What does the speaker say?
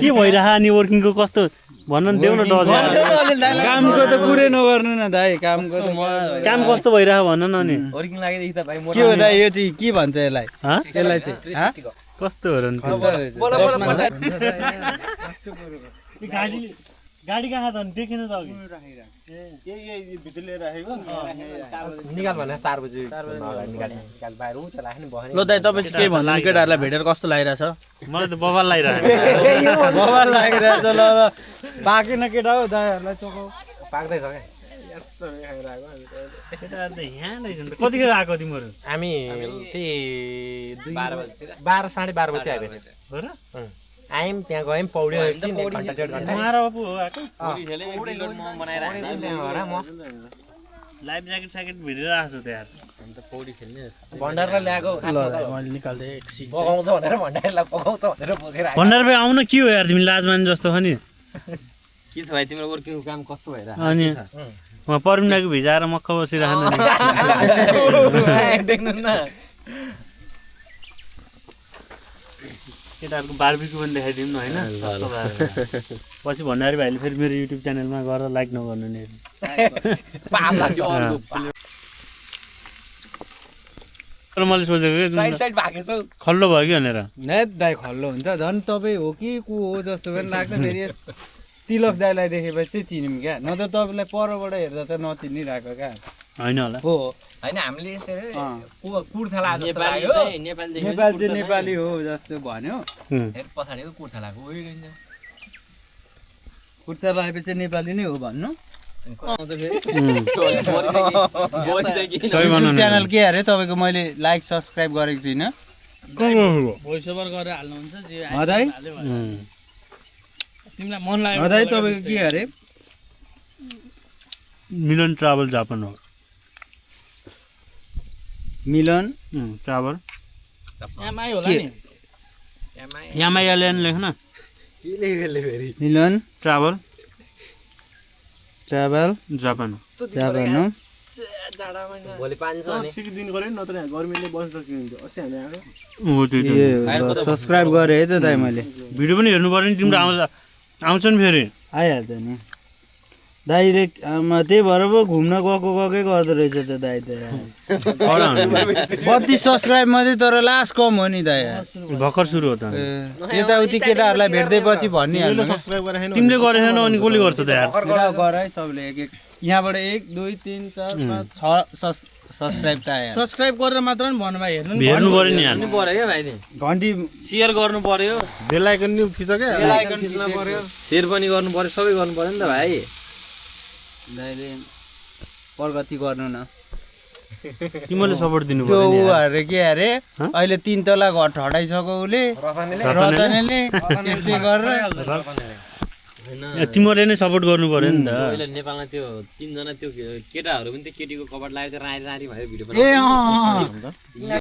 के भइरह अनि वर्किङको कस्तो भन्न नि देऊ न डज कामको त पुरै नगर्नु न दाइ कामको त काम कस्तो भइरह भन्न न अनि वर्किङ लागेदेखि त भाइ म के हो दाइ यो चाहिँ के भन्छ यसलाई यसलाई चाहिँ कस्तो हो र नि गाडी कहाँ छ नि देखिन त अघि निकाल भने 4 बजे निकाल बाहिर उ त राख्नु भएन ल दाइ तपाईँ चाहिँ के भन्नु केटाहरूलाई भेटेर कस्तो लागिरहेछ मलाई त बवाल लागिरहेको बवाल लागिरहेछ ल पाकेन केटा हो दाइहरूलाई चोको पाक्दैछ क्या कतिखेर आएको तिमीहरू हामी त्यही 12 साढे 12 बजे आइपुग्यो आयौँ त्यहाँ गयौँ पौडी एकछिन 1 घन्टा 1.5 घन्टा मारा बाबु हो आएको लाइफ ज्याकेट स्याकेट भिडियो राख्छु त्यहाँ अन्त पौडी खेल्ने भण्डारलाई ल्याएको मैले निकाल्दै एकछिन पकाउँछ भनेर भण्डारलाई पकाउँछ भनेर बोकेर आयो भण्डार भाइ आउन के हो यार तिमी लाज मान्ने जस्तो हो नि के छ भाइ तिम्रो वर्किङको काम कस्तो भइरहेको अनि उहाँ परमिनाको भिजाएर मक्ख बसिरहनु देख्नु न केटाहरूको बार्बिक्यू पनि देखाइदिउँ न होइन पछि भण्डारी भाइले फेरि मेरो युट्युब च्यानलमा गएर लाइक नगर्नु नि पाप लाग्छ तर मैले सोचेको साइड साइड भागेछ खल्लो भयो कि भनेर नेत दाइ खल्लो हुन्छ झन् तपाईँ हो कि को हो जस्तो पनि लाग्छ फेरि तिलक दाइलाई देखेपछि चाहिँ चिन्यौँ क्या न त तपाईँलाई परबाट हेर्दा त नचिनिरहेको क्या होइन होला हो हैन हामीले यसरी कुर्थला जस्तो नेपाली लाग्यो नेपाल चाहिँ नेपाली हो जस्तो भन्यो एक पछाडिको कुर्थलाको उयो गइन्छ कुर्ता लगाएपछि नेपाली नै हो भन्नु च्यानल के अरे तपाईँको मैले लाइक सब्सक्राइब गरेको छुइनँ भोइस ओभर गरेर हाल्नुहुन्छ तिमीलाई मन लाग्यो तपाईँको के अरे मिलन ट्राभल जापान हो मिलन ट्राभल एमआई होला नि एमआईएलएन लेख्न के लेखेले फेरि मिलन ट्राभल जापान जाडा भोलि 500 अनि सब्सक्राइब गरेँ है त दाइ मैले भिडियो पनि हेर्नु पर्यो नि तिम्रो आउँछ नि फेरि आइहाल्छ नि दाइले त्यही भएर पो घुम्न गएकै गर्दो रहेछ त दाइ त 32 सब्सक्राइब मात्रै तर लास्ट कम हो नि दाइ भर्खर सुरु हो त यताउति केटाहरूलाई भेट्दैपछि भनिहाल्नु तिमीले गरेछौ अनि कसले गर्छ त यार गर है सबले एक एक यहाँबाट 1 2 3 4 5 6 सब्सक्राइब त आयो सब्सक्राइब गरेर मात्र नि भन्नु भाइ हेर्नु पर्यो नि यार पर्यो क्या भाइ घन्टी शेयर गर्नु पर्यो बेल आइकन नि थिच्छ के बेल आइकन थिच्न पर्यो शेयर पनि गर्नु पर्यो सबै गर्नु पर्यो नि त भाइ दाइले प्रगति गर्नु न तिमीले सपोर्ट दिनु त्यो पर्यो अरे के अरे अहिले 3 तला घर ठडाइसक्यो उले रतनले यस्तै गरेर तिमीले नै सपोर्ट गर्नु पर्यो नि त अहिले नेपालमा त्यो 3 जना त्यो केटाहरु पनि त्यो केटीको कपड लागेर रारी रारी भयो भिडियो ए